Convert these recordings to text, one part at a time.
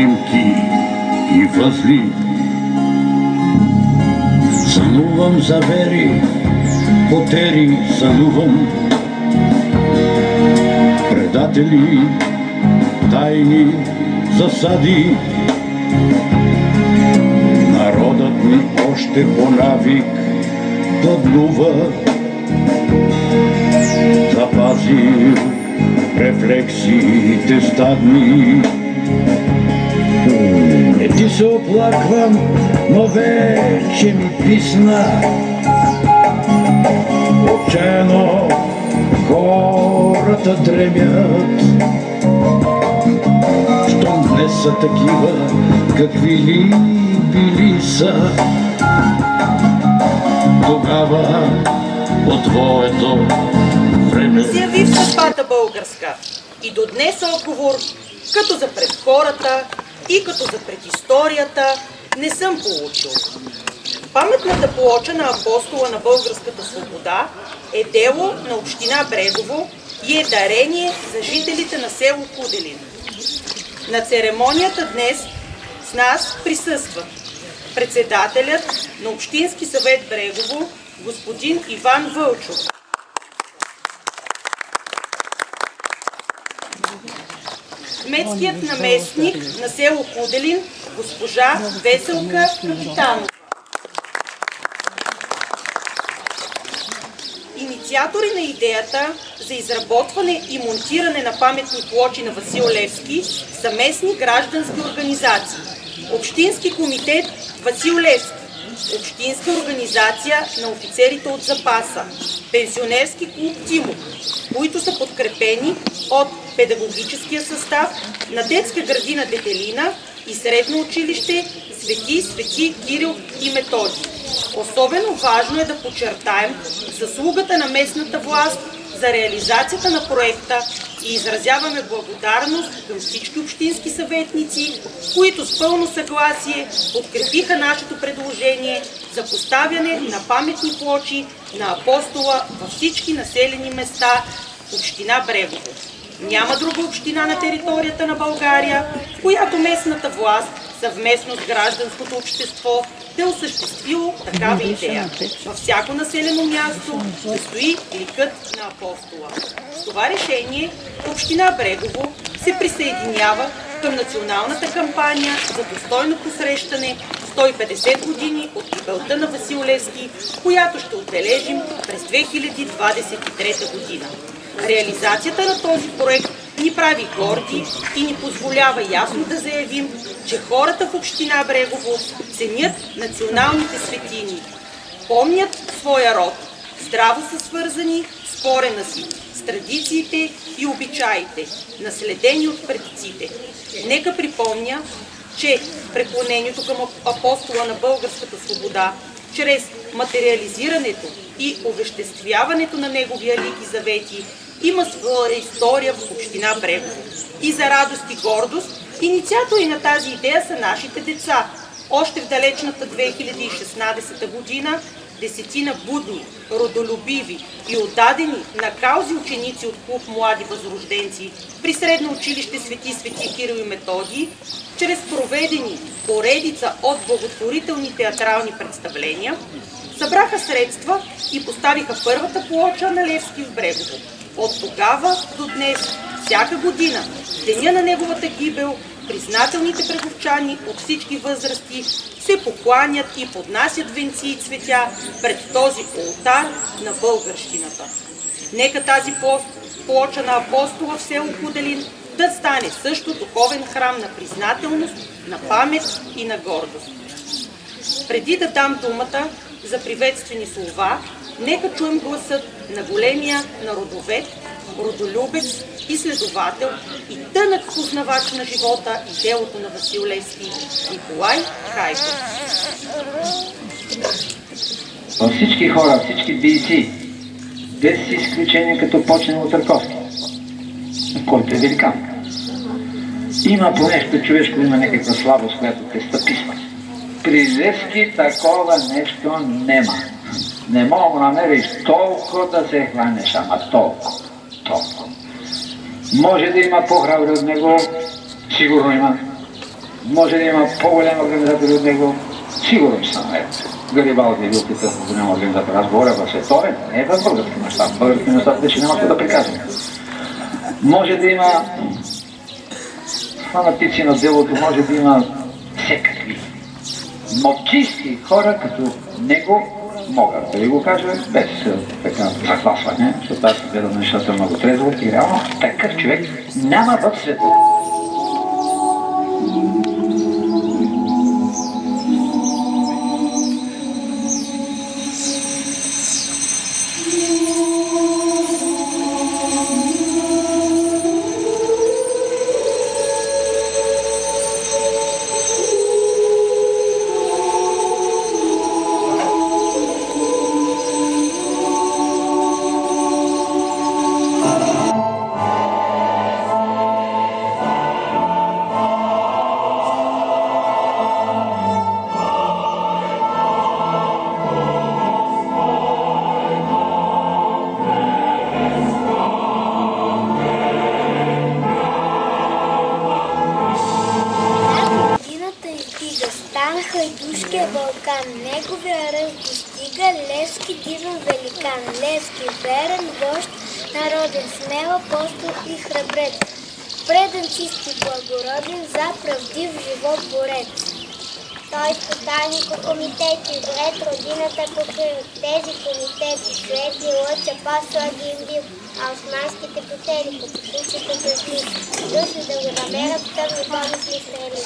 примки и възли. Сънувам завери, потери, сънувам предатели, тайни засади. Народът ми още по навик бъднува, запазил рефлексиите стадни. Не ти се оплаквам, но вече ми писна. Отчаяно хората дремят, щом днес са такива, какви ли били са тогава по твоето време. Се яви в съдбата българска и до днес отговор, като за пред хората и като за пред историята, не съм получил. Паметната плоча на апостола на българската свобода е дело на община Брегово и е дарение за жителите на село Куделин. На церемонията днес с нас присъстват председателят на Общински съвет Брегово, господин Иван Вълчов, кметският наместник на село Куделин, госпожа Веселка Капитанова. Инициатори на идеята за изработване и монтиране на паметни плочи на Васил Левски са местни граждански организации. Общински комитет Васил Левски, Общинска организация на офицерите от запаса, Пенсионерски клуб Тимок, които са подкрепени от педагогическия състав на детска градина Детелина и средно училище Свети Кирил и Методий. Особено важно е да подчертаем заслугата на местната власт за реализацията на проекта и изразяваме благодарност към всички общински съветници, които с пълно съгласие подкрепиха нашето предложение за поставяне на паметни плочи на апостола във всички населени места в община Брегово. Няма друга община на територията на България, в която местната власт съвместно с гражданското общество да е осъществило такава идея. Във всяко населено място да стои ликът на апостола. С това решение община Брегово се присъединява към националната кампания за достойно посрещане 150 години от гибелта на Васил Левски, която ще отбележим през 2023 година. Реализацията на този проект ни прави горди и ни позволява ясно да заявим, че хората в община Брегово ценят националните светини, помнят своя род, здраво са свързани с корена си, с традициите и обичаите, наследени от предците. Нека припомня, че преклонението към апостола на българската свобода, чрез материализирането и овеществяването на неговия лик и завети, има своя история в община Брегово. И за радост и гордост, инициатори на тази идея са нашите деца. Още в далечната 2016 година десетина будни, родолюбиви и отдадени на каузи ученици от клуб Млади възрожденци при средно училище Свети Кирил и Методий, чрез проведени поредица от благотворителни театрални представления, събраха средства и поставиха първата плоча на Левски в Брегово. От тогава до днес, всяка година, в деня на неговата гибел, признателните бреговчани от всички възрасти се покланят и поднасят венци и цветя пред този олтар на българщината. Нека тази плоча на апостола в село Куделин да стане също духовен храм на признателност, на памет и на гордост. Преди да дам думата за приветствени слова, нека чуем гласът на големия народовед, родолюбец, изследовател и тънък познавач на живота и делото на Васил Левски, Николай Хайков. Всички хора, всички дейци, без изключение като почнем от Раковски, който е великан, има по нещо човешко, има някаква слабост, която те стъписва. При Левски такова нещо нема. Не мога да намериш толкова да се хванеш, ама толкова. Може да има по-храбри от него, сигурно има. Може да има по-голям организатор от него, сигурно че са наред. Гарибалди е бил такъв голям организатор. Аз говоря в световен, не е в български мащаб. Български мащаб вече няма какво да приказваме. Може да има фанатици на делото, може да има всекакви. Но чисти хора като него могат да ви го кажа без така захласване, защото аз гледам нещата много трезво и реално такъв човек няма в света. Хайдушкия Балкан, неговия ръст достига Левски дивен великан, Левски верен вожд, народен смел апостол и храбрец, предан чист и благороден, за правдив живот борец. Той изпитаник от комитети, вред родината покрил, тези комитети, свети лъча, паслади им бил, а османските потери, като кучета дъжди, дошли да го намерят в тъмни помисли стрели.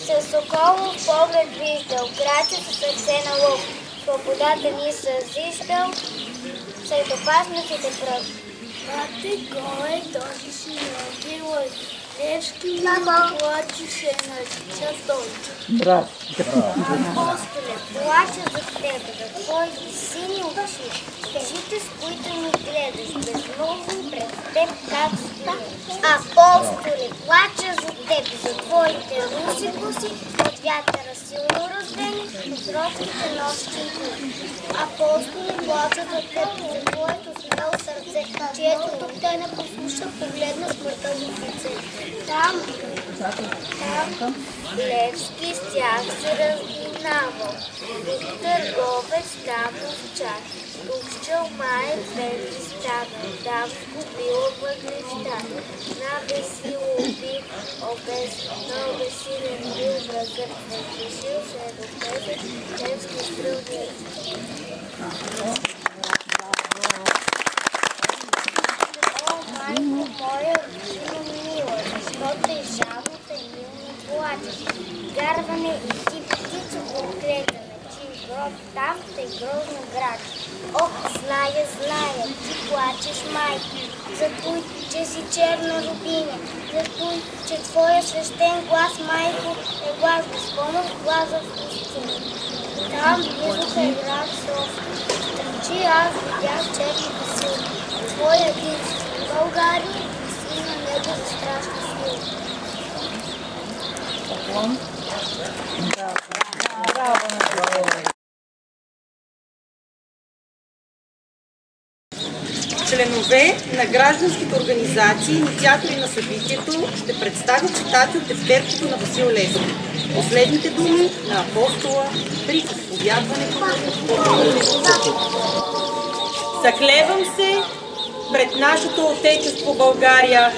Със около поглед виждал, крача със сърце на лъв, свободата ни съзиждал, сред опасностите пръв. Бате горе, този си ноги лъж, Левски ми плачеше на чича дойче. Браво! Апостоле, плача за тебе, за твоите сини очи, кажите, с които ми гледаш, безмълвни пред теб как стоя. Апостоле, плача за теб, за твоите руси коси, от вятъра силно раздени, от родските нощи и дни. Апостоле, плача за теб, за твоето смело сърце, чието тук те не послуша, погледна смъртта в лице. Там, Левски с тях се разгинавал, друг търговец там овчар, пущал май две станал, там сгубила въглища, на бесило убив, на обесилен бил врагът, разрешил се до тебе, Левски стрелец. Майко моя, сино мила, защото и жалота и милно плачеш. Гарване и ти птицо конкретна, чи гроб там те грозно град. Ох, зная, ти плачеш, майко, за той, че си черна рубиня, за той, че твоя свещен глас, майко, е глас безпомощ, глас в истина. Там близо е град София, тъмчи аз видях черните сили, твоя единство. България си на него за страшна сила. Членове на гражданските организации, инициатори на събитието, ще представят цитати от тефтерчето на Васил Левски. Последните думи на апостола при изповядването на Господа. Заклевам се пред нашето отечество България,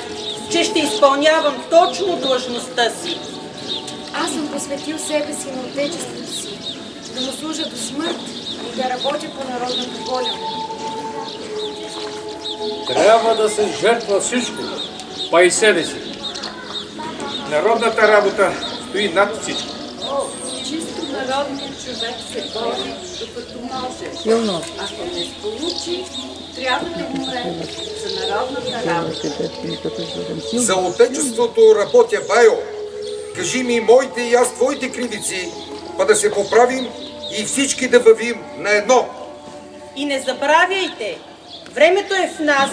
че ще изпълнявам точно длъжността си. Аз съм посветил себе си на отечеството си, да му служа до смърт и да работя по народната воля. Трябва да се жертва всичко, па и себе си. Народната работа стои над всичко. Чисто народният човек се бори, докато може. Ако не сполучи, трябва да умре за народната работа. За отечеството работя, Байо. Кажи ми моите и аз твоите кривици, па да се поправим и всички да вървим на едно. И не забравяйте, времето е в нас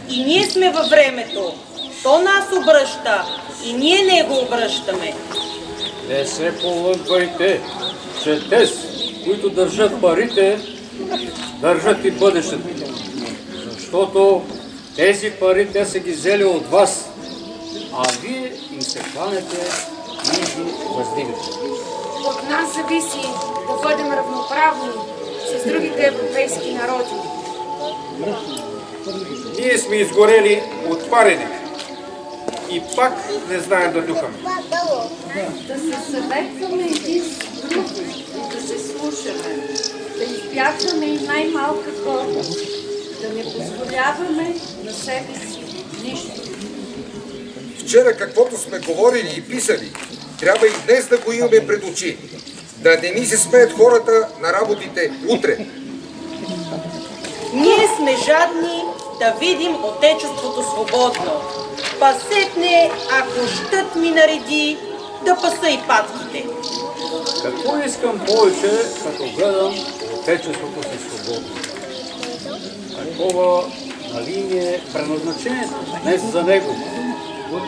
и ние сме във времето. То нас обръща и ние него обръщаме. Не се полъгвайте, че те, които държат парите, държат и бъдещето. Защото тези пари те са ги взели от вас, а вие им се кланяте низи въздигат. От нас зависи да бъдем равноправни с другите европейски народи. Ние сме изгорели от парене и пак не знаем да духаме. Да се съветваме един с друг и да се слушаме, да избягваме и най-малка гордост, да не позволяваме на себе си нищо. Вчера каквото сме говорили и писали, трябва и днес да го имаме пред очи. Да не ни се смеят хората на работите утре. Ние сме жадни да видим Отечеството свободно. Пасетне, ако щът ми нареди, да паса и патките. Какво искам повече, като гледам Отечеството си свободно? Такова, нали ми е предназначението днес за него.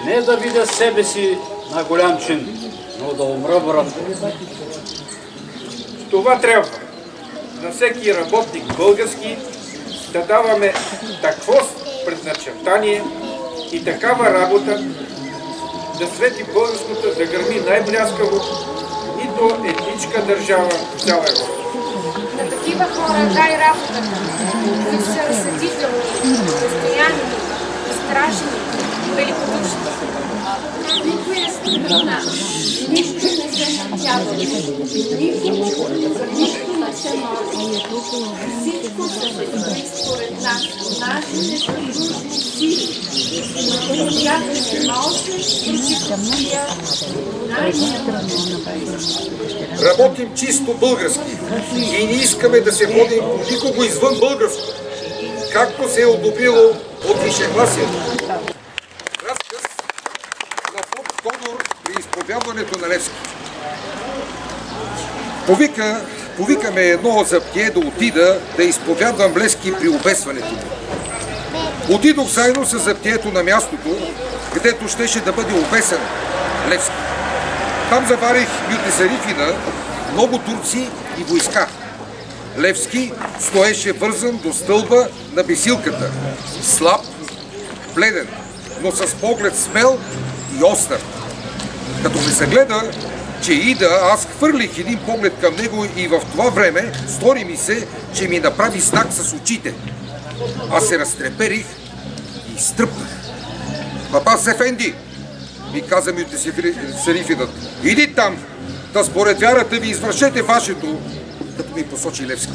Не да видя себе си на голям чин, но да умра, брат. Това трябва на всеки работник български да даваме такво предначертание и такава работа, да свети българското, да гърми най-бляскаво, нито етническа държава в цяла Европа. На такива хора дай работата, които са разсъдителни, постоянни, изстражни, великодушни. Никоя страна нищо не се надява, никому за нищо не се моли. Всичко се състои според нас, нашите въздушни сили, но тях не може против тия Работим чисто български и не искаме да се водим по никого извън българско, както се е одобрило от висшекласието. Разказ на поп Тодор при изповядването на Левски. Повикаме едно заптие да отида да изповядвам Левски при обесването му. Отидох заедно с заптието на мястото, където щеше да бъде обесен Левски. Там заварих Мютесарифина, много турци и войска. Левски стоеше вързан до стълба на бесилката, слаб, бледен, но с поглед смел и остър. Като ме загледа, че ида, аз хвърлих един поглед към него и в това време стори ми се, че ми направи знак с очите. Аз се разтреперих и стръпнах. Папас Ефенди, ми каза Мютесарифинът, иди там, да според вярата ви извършете вашето, като ми посочи Левски.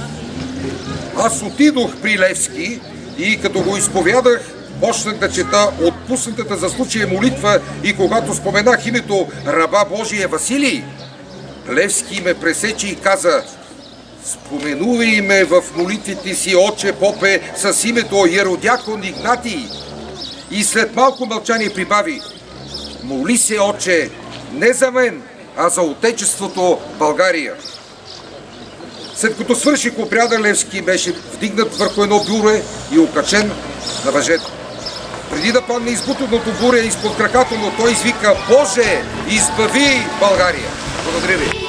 Аз отидох при Левски и като го изповядах, почнах да чета отпуснатата за случая молитва и когато споменах името раба Божия Василий, Левски ме пресече и каза: споменувай ме в молитвите си, отче попе, с името Еродиакон Игнатий. И след малко мълчание прибави: моли се, отче, не за мен, а за Отечеството България. След като свърших обряда, Левски беше вдигнат върху едно бюре и окачен на въжето. Преди да падне избутаното буре изпод краката му, той извика: Боже, избави България! Благодаря ви!